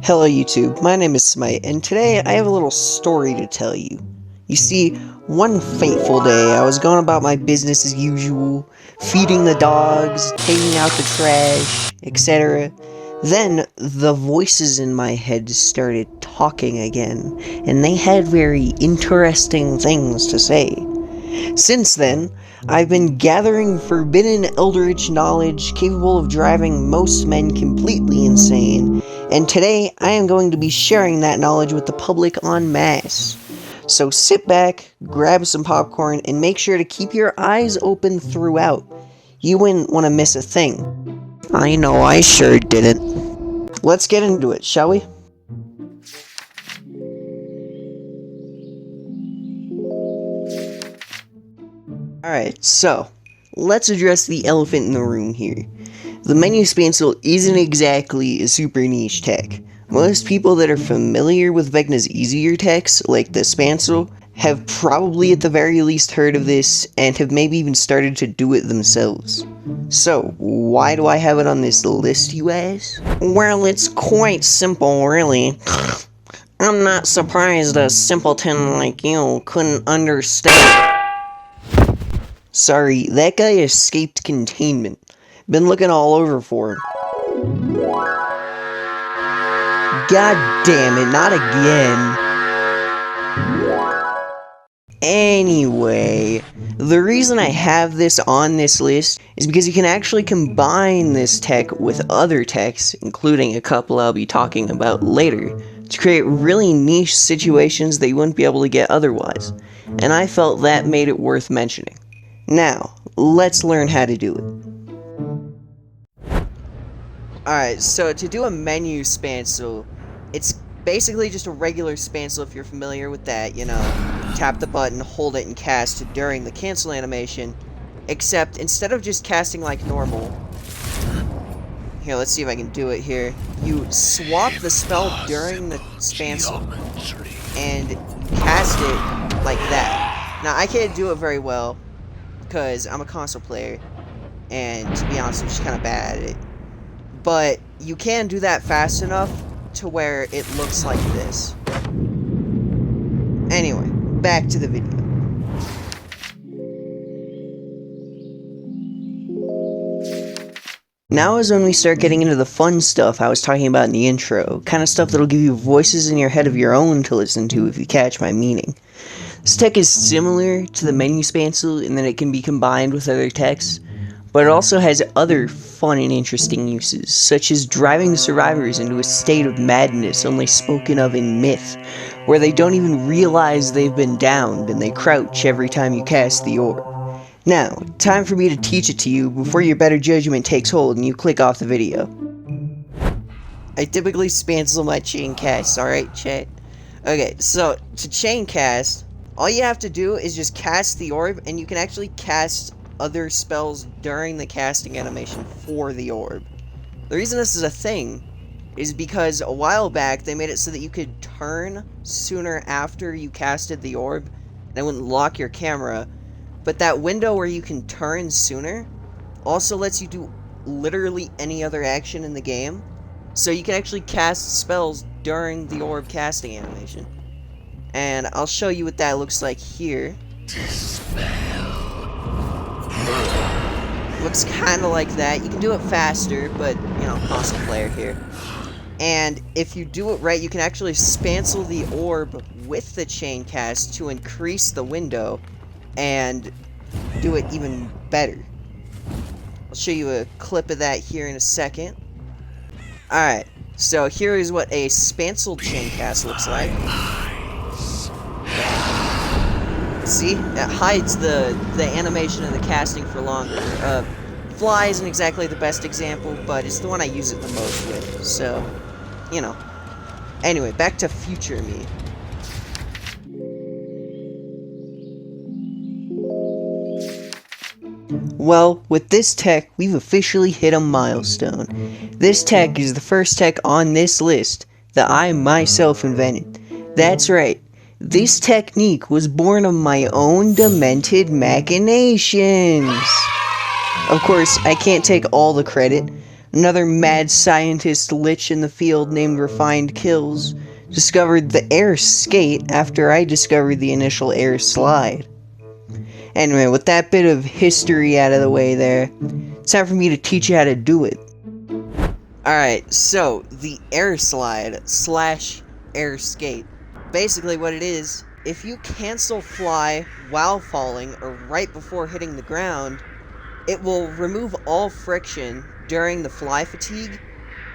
Hello YouTube, my name is Smite, and today I have a little story to tell you. You see, one fateful day, I was going about my business as usual, feeding the dogs, taking out the trash, etc. Then, the voices in my head started talking again, and they had very interesting things to say. Since then, I've been gathering forbidden eldritch knowledge capable of driving most men completely insane, and today I am going to be sharing that knowledge with the public en masse. So sit back, grab some popcorn, and make sure to keep your eyes open throughout. You wouldn't want to miss a thing. I know I sure didn't. Let's get into it, shall we? Alright, so, let's address the elephant in the room here. The menu spancel isn't exactly a super niche tech. Most people that are familiar with Vecna's easier techs, like the spancel, have probably at the very least heard of this, and have maybe even started to do it themselves. So, why do I have it on this list, you ask? Well, it's quite simple, really. I'm not surprised a simpleton like you couldn't understand. Sorry, that guy escaped containment. Been looking all over for him. God damn it, not again. Anyway, the reason I have this on this list is because you can actually combine this tech with other techs, including a couple I'll be talking about later, to create really niche situations that you wouldn't be able to get otherwise, and I felt that made it worth mentioning. Now, let's learn how to do it. Alright, so to do a menu spancel, it's basically just a regular spancel if you're familiar with that, you know, tap the button, hold it, and cast during the cancel animation, except instead of just casting like normal, here, let's see if I can do it here, you swap the spell during the spancel, and cast it like that. Now, I can't do it very well, because I'm a console player, and to be honest, I'm just kind of bad at it. But you can do that fast enough to where it looks like this. Anyway, back to the video. Now is when we start getting into the fun stuff I was talking about in the intro, kind of stuff that'll give you voices in your head of your own to listen to if you catch my meaning. This tech is similar to the menu spancel in that it can be combined with other techs, but it also has other fun and interesting uses, such as driving the survivors into a state of madness only spoken of in myth, where they don't even realize they've been downed and they crouch every time you cast the orb. Now, time for me to teach it to you before your better judgment takes hold and you click off the video. I typically spancel my chain casts, alright chat? Okay, so to chain cast, all you have to do is just cast the orb, and you can actually cast other spells during the casting animation for the orb. The reason this is a thing is because a while back they made it so that you could turn sooner after you casted the orb, and it wouldn't lock your camera, but that window where you can turn sooner also lets you do literally any other action in the game, so you can actually cast spells during the orb casting animation. And I'll show you what that looks like here. Looks kind of like that. You can do it faster, but, you know, console player here. And if you do it right, you can actually spancel the orb with the chain cast to increase the window and do it even better. I'll show you a clip of that here in a second. Alright, so here is what a spancel chain cast looks like. See? It hides the animation and the casting for longer. Fly isn't exactly the best example, but it's the one I use it the most with, so, you know. Anyway, back to future me. Well, with this tech, we've officially hit a milestone. This tech is the first tech on this list that I myself invented. That's right. This technique was born of my own demented machinations. Of course, I can't take all the credit. Another mad scientist Lich in the field named Refined Kills discovered the air skate after I discovered the initial air slide. Anyway, with that bit of history out of the way there, it's time for me to teach you how to do it. Alright, so the air slide / air skate. Basically what it is, if you cancel fly while falling or right before hitting the ground, it will remove all friction during the fly fatigue,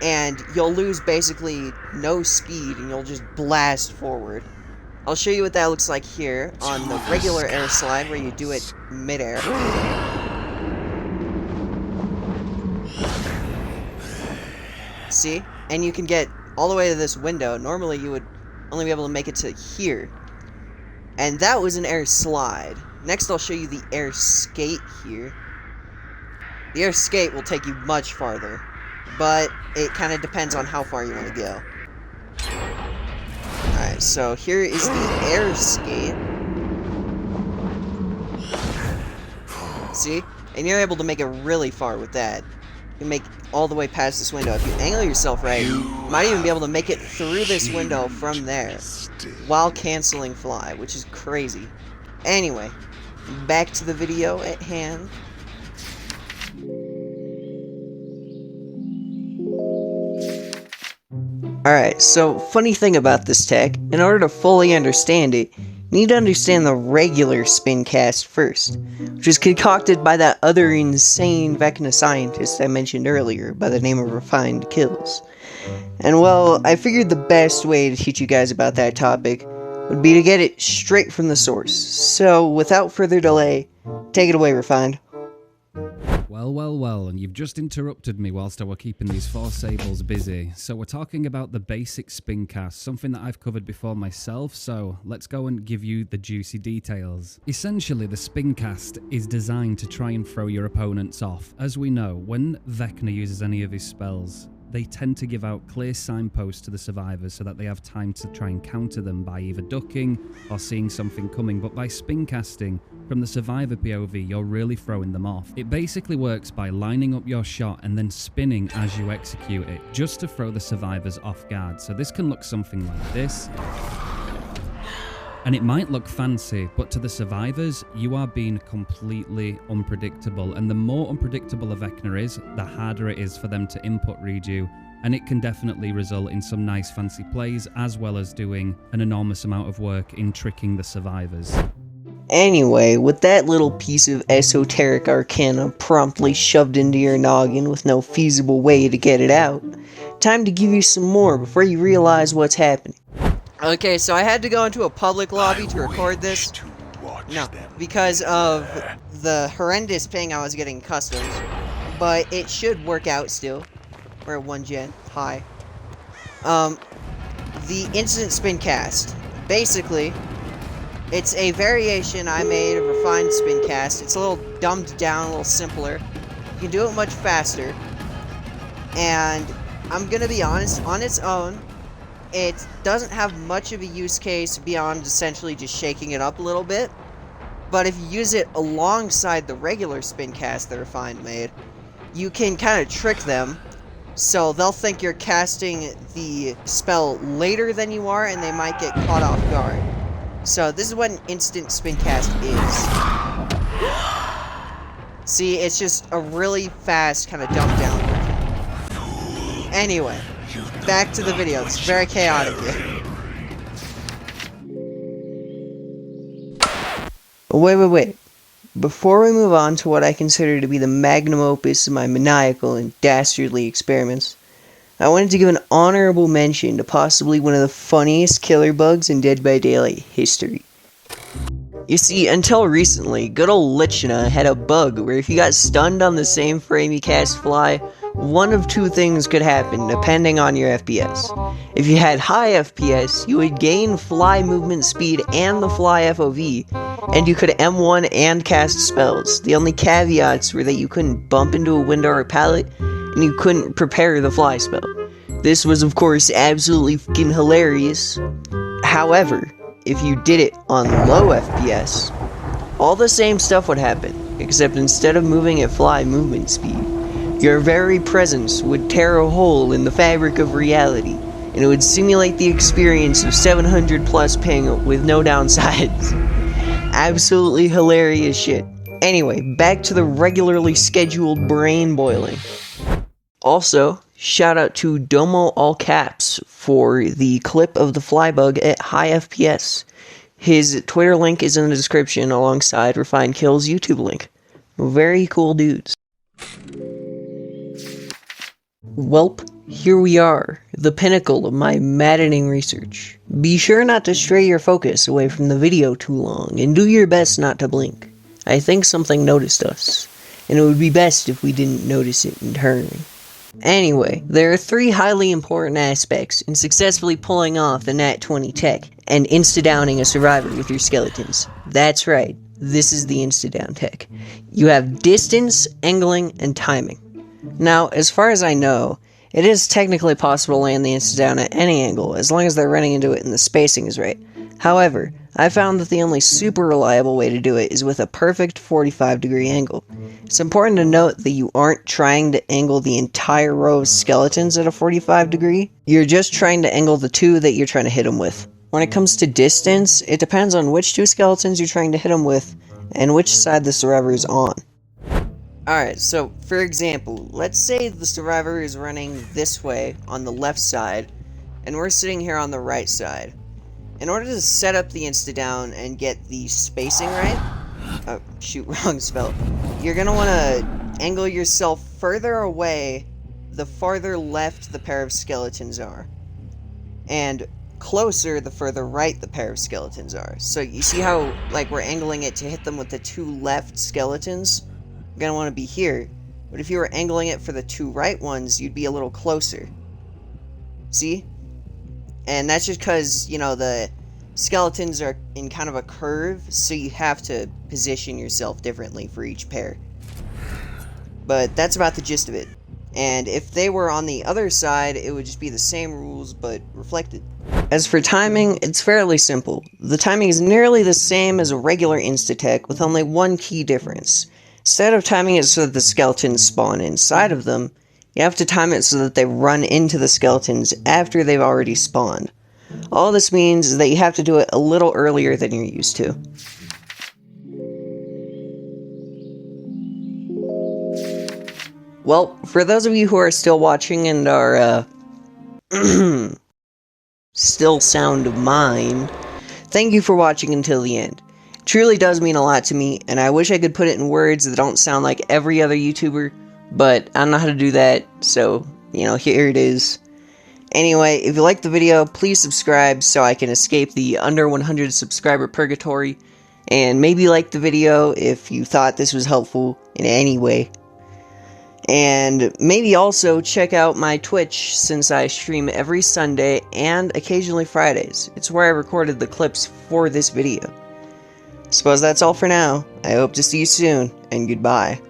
and you'll lose basically no speed and you'll just blast forward. I'll show you what that looks like here on the regular air slide where you do it mid-air. See? And you can get all the way to this window. Normally you would only be able to make it to here. And that was an air slide. Next I'll show you the air skate here. The air skate will take you much farther, but it kind of depends on how far you want to go. Alright, so here is the air skate. See? And you're able to make it really far with that. You can make all the way past this window. If you angle yourself right, you might even be able to make it through this window from there while canceling fly, which is crazy. Anyway, back to the video at hand. Alright, so funny thing about this tech, in order to fully understand it, you need to understand the regular spin cast first, which is concocted by that other insane Vecna scientist I mentioned earlier by the name of Refined Kills. And well, I figured the best way to teach you guys about that topic would be to get it straight from the source. So, without further delay, take it away, Refined. Well, and you've just interrupted me whilst I were keeping these four sables busy. So we're talking about the basic spin cast, something that I've covered before myself, so let's go and give you the juicy details. Essentially, the spin cast is designed to try and throw your opponents off. As we know, when Vecna uses any of his spells, they tend to give out clear signposts to the survivors so that they have time to try and counter them by either ducking or seeing something coming, but by spin casting, from the survivor POV, you're really throwing them off. It basically works by lining up your shot and then spinning as you execute it, just to throw the survivors off guard. So this can look something like this. And it might look fancy, but to the survivors, you are being completely unpredictable. And the more unpredictable a Vecna is, the harder it is for them to input read you. And it can definitely result in some nice fancy plays, as well as doing an enormous amount of work in tricking the survivors. Anyway, with that little piece of esoteric arcana promptly shoved into your noggin with no feasible way to get it out, time to give you some more before you realize what's happening. Okay, so I had to go into a public lobby to record this. No, because of the horrendous ping I was getting customs. But it should work out still. We're at 1 gen. Hi. The instant spin cast. Basically, it's a variation I made of Refined Spin Cast. It's a little dumbed down, a little simpler. You can do it much faster. And I'm gonna be honest, on its own, it doesn't have much of a use case beyond essentially just shaking it up a little bit. But if you use it alongside the regular spin cast that Refined made, you can kind of trick them. So they'll think you're casting the spell later than you are, and they might get caught off guard. So this is what an instant spin cast is. See, it's just a really fast, kind of dumbed down version. Anyway, back to the video. It's very chaotic here. Wait. Before we move on to what I consider to be the magnum opus of my maniacal and dastardly experiments, I wanted to give an honorable mention to possibly one of the funniest killer bugs in Dead by Daylight history. You see, until recently, good old Lichna had a bug where if you got stunned on the same frame you cast fly, one of two things could happen depending on your FPS. If you had high FPS, you would gain fly movement speed and the fly FOV, and you could M1 and cast spells. The only caveats were that you couldn't bump into a window or pallet, and you couldn't prepare the fly spell. This was of course absolutely fucking hilarious. However, if you did it on low FPS, all the same stuff would happen, except instead of moving at fly movement speed, Your very presence would tear a hole in the fabric of reality, and it would simulate the experience of 700 plus ping with no downsides. Absolutely hilarious shit. Anyway, back to the regularly scheduled brain boiling. Also, shout out to DOMOALLCAPS for the clip of the flybug at high FPS. His Twitter link is in the description alongside Refined Kill's YouTube link. Very cool dudes. Welp, here we are, the pinnacle of my maddening research. Be sure not to stray your focus away from the video too long, and do your best not to blink. I think something noticed us, and it would be best if we didn't notice it in turn. Anyway, there are 3 highly important aspects in successfully pulling off the Nat 20 tech and insta-downing a survivor with your skeletons. That's right, this is the insta-down tech. You have distance, angling, and timing. Now, as far as I know, it is technically possible to land the insta-down at any angle, as long as they're running into it and the spacing is right. However, I found that the only super reliable way to do it is with a perfect 45-degree angle. It's important to note that you aren't trying to angle the entire row of skeletons at a 45 degree, you're just trying to angle the 2 that you're trying to hit them with. When it comes to distance, it depends on which 2 skeletons you're trying to hit them with, and which side the survivor is on. Alright, so for example, let's say the survivor is running this way on the left side, and we're sitting here on the right side. In order to set up the insta-down and get the spacing right, oh shoot, wrong spell, you're gonna want to angle yourself further away the farther left the pair of skeletons are, and closer the further right the pair of skeletons are. So you see how, like, we're angling it to hit them with the 2 left skeletons? You're gonna want to be here, but if you were angling it for the 2 right ones, you'd be a little closer. See? And that's just because, you know, the skeletons are in kind of a curve, so you have to position yourself differently for each pair. But that's about the gist of it. And if they were on the other side, it would just be the same rules, but reflected. As for timing, it's fairly simple. The timing is nearly the same as a regular insta-tech, with only one key difference. Instead of timing it so that the skeletons spawn inside of them, you have to time it so that they run into the skeletons after they've already spawned. All this means is that you have to do it a little earlier than you're used to. Well, for those of you who are still watching and are, still sound of mind, thank you for watching until the end. It truly does mean a lot to me, and I wish I could put it in words that don't sound like every other YouTuber, but I don't know how to do that, so, you know, here it is. Anyway, if you liked the video, please subscribe so I can escape the under 100 subscriber purgatory, and maybe like the video if you thought this was helpful in any way. And maybe also check out my Twitch, since I stream every Sunday and occasionally Fridays. It's where I recorded the clips for this video. Suppose that's all for now. I hope to see you soon, and goodbye.